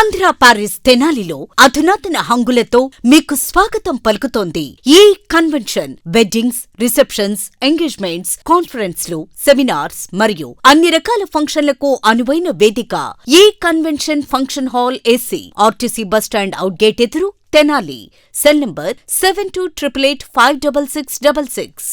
Andhra Paris తెనాలిలో అధునాతన హంగులతో మీకు స్వాగతం పలుకుతోంది ఈ కన్వెన్షన్. వెడ్డింగ్స్, రిసెప్షన్స్, ఎంగేజ్మెంట్స్, కాన్ఫరెన్స్లు, సెమినార్స్ మరియు అన్ని రకాల ఫంక్షన్లకు అనువైన వేదిక. ఈ convention function hall AC, RTC bus stand out gate ఎదురు, తెనాలి. Cell number 7288856666.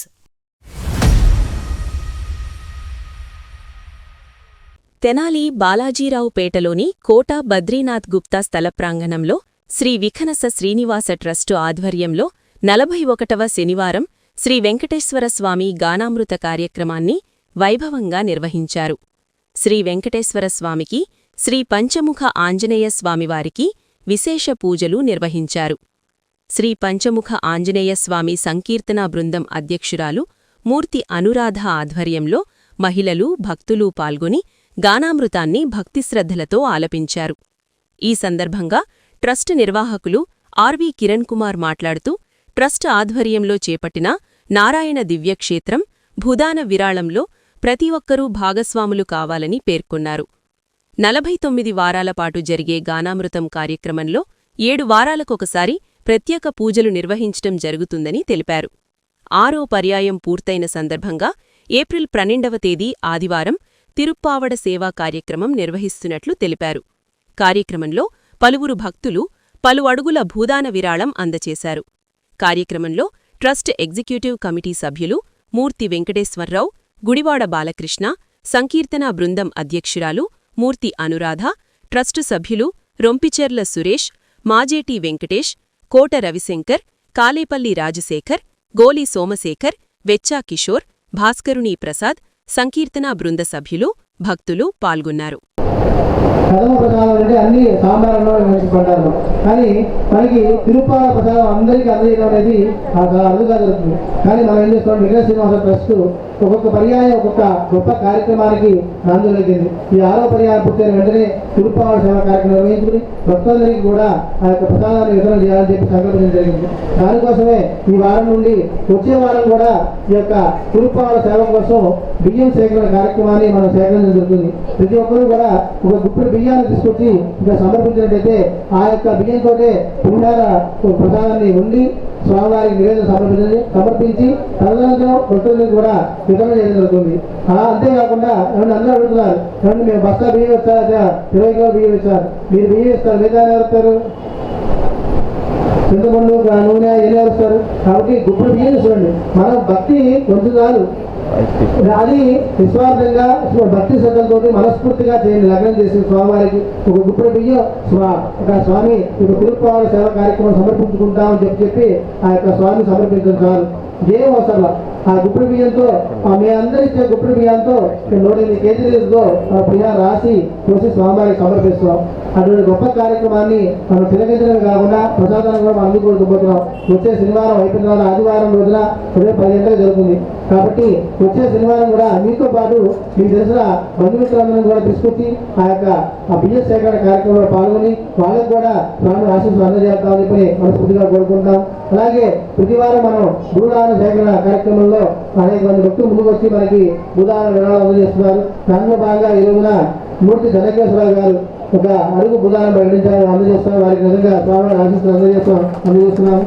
తెనాలి బాలాజీరావుపేటలోని కోట బద్రీనాథ్ గుప్తా స్థల ప్రాంగణంలో శ్రీ విఖనస శ్రీనివాస ట్రస్టు ఆధ్వర్యంలో 41వ శనివారం శ్రీ వెంకటేశ్వర స్వామి గానామృత కార్యక్రమాన్ని వైభవంగా నిర్వహించారు. శ్రీ వెంకటేశ్వర స్వామికి, శ్రీ పంచముఖ ఆంజనేయ స్వామివారికి విశేష పూజలు నిర్వహించారు. శ్రీ పంచముఖ ఆంజనేయ స్వామి సంకీర్తనా బృందం అధ్యక్షురాలు మూర్తి అనురాధ ఆధ్వర్యంలో మహిళలు, భక్తులు పాల్గొని గానామృతాన్ని భక్తిశ్రద్ధలతో ఆలపించారు. ఈ సందర్భంగా ట్రస్ట్ నిర్వాహకులు ఆర్వి కిరణ్ కుమార్ మాట్లాడుతూ, ట్రస్ట్ ఆధ్వర్యంలో చేపట్టిన నారాయణ దివ్యక్షేత్రం భూదాన విరాళంలో ప్రతి ఒక్కరూ భాగస్వాములు కావాలని పేర్కొన్నారు. 49 వారాల పాటు జరిగే గానామృతం కార్యక్రమంలో 7 వారాలకొకసారి ప్రత్యేక పూజలు నిర్వహించటం జరుగుతుందని తెలిపారు. 6వ పర్యాయం పూర్తయిన సందర్భంగా ఏప్రిల్ 12వ తేదీ ఆదివారం తిరుప్పావడ సేవా కార్యక్రమం నిర్వహిస్తున్నట్లు తెలిపారు. కార్యక్రమంలో పలువురు భక్తులు పలు అడుగుల భూదాన విరాళం అందచేశారు. కార్యక్రమంలో ట్రస్ట్ ఎగ్జిక్యూటివ్ కమిటీ సభ్యులు మూర్తి వెంకటేశ్వర్రావు, గుడివాడ బాలకృష్ణ, సంకీర్తనా బృందం అధ్యక్షురాలు మూర్తి అనురాధ, ట్రస్టు సభ్యులు రొంపిచెర్ల సురేష్, మాజేటి వెంకటేష్, కోట రవిశంకర్, కాలేపల్లి రాజశేఖర్, గోలి సోమశేఖర్, వెచ్చా కిషోర్, భాస్కరుని ప్రసాద్, సంకీర్తనా బృంద సభ్యులు, భక్తులు పాల్గొన్నారు. ప్రథమ ప్రసాదం అంటే అన్ని సాంబారంలో వేసుకుంటారు, కానీ మనకి తిరుపాల ప్రసాదం అందరికీ అందజేయడం అనేది చాలా అరుదుగా జరుగుతుంది. కానీ మనం ఏం చేస్తాం, విఘ్న శ్రీనివాస ట్రస్ట్ ఒక్కొక్క పర్యాయం ఒక్కొక్క గొప్ప కార్యక్రమానికి నాందులైంది. ఈ 6వ పర్యాయం పూర్తయిన వెంటనే తిరుపాల సేవా కార్యక్రమం నిర్వహించుకుని భక్తులందరికీ కూడా ఆ యొక్క ప్రసాదాన్ని వితరణ చేయాలని చెప్పి సంకల్పించడం జరిగింది. దానికోసమే ఈ వారం నుండి వచ్చే వారం కూడా ఈ యొక్క తిరుపాల సేవ కోసం బియ్యం సేకరణ కార్యక్రమాన్ని మనం సేకరించడం జరుగుతుంది. ప్రతి ఒక్కరూ కూడా ఒక గుప్పెడు బియ్యాన్ని తీసుకొచ్చి ఇంకా సమర్పించినట్టయితే ఆ యొక్క బియ్యంతో పుణ్యాల ప్రసాదాన్ని ఉండి స్వామివారికి నివేదన సమర్పించి తదనంతరం భక్తులకు కూడా వితరణ చేయడం జరుగుతుంది. అంతేకాకుండా ఏమన్నా అందరూ అడుగుతున్నారు, ఏమన్నా మేము బస్తా బియ్యం ఇస్తారా, 20 కిలోల బియ్యం ఇస్తారు, మీరు బియ్యం ఇస్తారు, మిగతా ఎవరుస్తారు, చింతపండు నూనె ఏం ఎవరుస్తారు. కాబట్టి గుప్పుడు బియ్యం చూడండి, మనం భక్తి కొంచెం చాలు, అది నిస్వార్థంగా భక్తి శ్రద్ధలతో మనస్ఫూర్తిగా చేయండి. లగ్నం చేసి స్వామివారికి ఒక గుప్పుడు బియ్యం ఒక స్వామి ఇప్పుడు తిరుప్పావడ సేవ కార్యక్రమం సమర్పించుకుంటామని చెప్పి ఆ యొక్క స్వామి సమర్పించడం చాలు, ఏం అవసరం. ఆ గుప్పుడు బియ్యంతో మీ అందరూ ఇచ్చే గుప్పుడు బియ్యంతో 108 కేజీలతో బియ్యం రాసి పోసి స్వామివారికి సమర్పిస్తాం. అటువంటి గొప్ప కార్యక్రమాన్ని మనం తిరగించడమే కాకుండా ప్రసాదాన్ని కూడా మనం అందుకోబోతున్నాం. వచ్చే శనివారం అయిపోయిన తర్వాత ఆదివారం రోజున ఉదయం 10 గంటలకు జరుగుతుంది. కాబట్టి వచ్చే శనివారం కూడా మీతో పాటు మీకు తెలిసిన బంధుమిత్రులందరం కూడా తీసుకొచ్చి ఆ యొక్క బియ్య సేకరణ కార్యక్రమంలో పాల్గొని వాళ్ళకు కూడా స్వామి ఆశీస్సులు అందజేస్తామని చెప్పి మనస్ఫూర్తిగా కోరుకుంటాం. అలాగే ప్రతి వారం మనం భూదాన సేకరణ కార్యక్రమంలో అనేక మంది భక్తులు ముందుకు వచ్చి మనకి భూదాన విరాళాలు అందజేస్తున్నారు. దానిలో భాగంగా ఈ రోజున మూర్తి ధనకేశ్వరరావు గారు ఒక అడుగు భూదానం ప్రకటించాలని అందజేస్తున్నారు. వారికి నిజంగా స్వామి ఆశీస్సులు అందజేస్తున్నాము.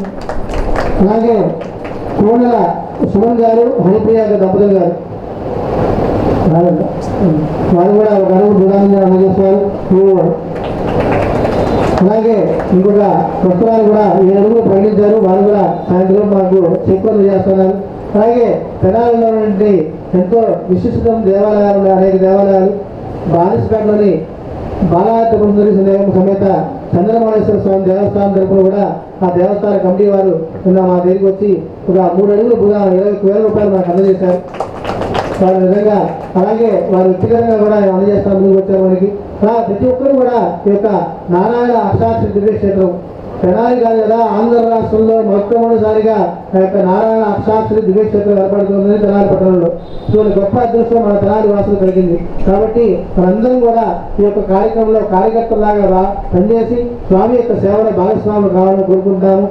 అలాగే కోనల సుమన్ గారు, హరిప్రియ దంపతులు గారు వారు కూడా ఒక అడుగు భూదానం అందజేస్తున్నారు. అలాగే ఇంకొక పుస్తకాలు కూడా 7 అడుగులు ప్రకటించారు. వారు కూడా సాయంత్రం మాకు చెక్ చేస్తున్నారు. అలాగే తెనాలిలో నుండి ఎంతో విశిష్ట దేవాలయాలు, అనేక దేవాలయాలు, బానిసపేటలోని బాలాత్రి సమేత చంద్రమౌళేశ్వర స్వామి దేవస్థానం తరపున కూడా ఆ దేవస్థాన కమిటీ వారు నిన్న మా దగ్గరికి వచ్చి ఒక 3 అడుగులు భూదానం 21,000 రూపాయలు మాకు అందజేశారు. వారు నిజంగా అలాగే వారు వ్యక్తిగతంగా కూడా అందజేస్తాను ముందుకు వచ్చారు మనకి. ప్రతి ఒక్కరు కూడా ఈ యొక్క నారాయణ అష్టాక్షరి దివ్యక్షేత్రం తెనాలి కాదు కదా, ఆంధ్ర రాష్ట్రంలో మొట్టమొదటిసారిగా ఆ యొక్క నారాయణ అష్టాక్షరి దివ్యక్షేత్రం ఏర్పడుతుందని తెనాలి పట్టణంలో ఇటువంటి గొప్ప అదృష్టం మన తెనాలి వాసులు కలిగింది. కాబట్టి మనందరం కూడా ఈ యొక్క కార్యక్రమంలో కార్యకర్తలాగా పనిచేసి స్వామి యొక్క సేవలో భాగస్వాములు కావాలని కోరుకుంటాము.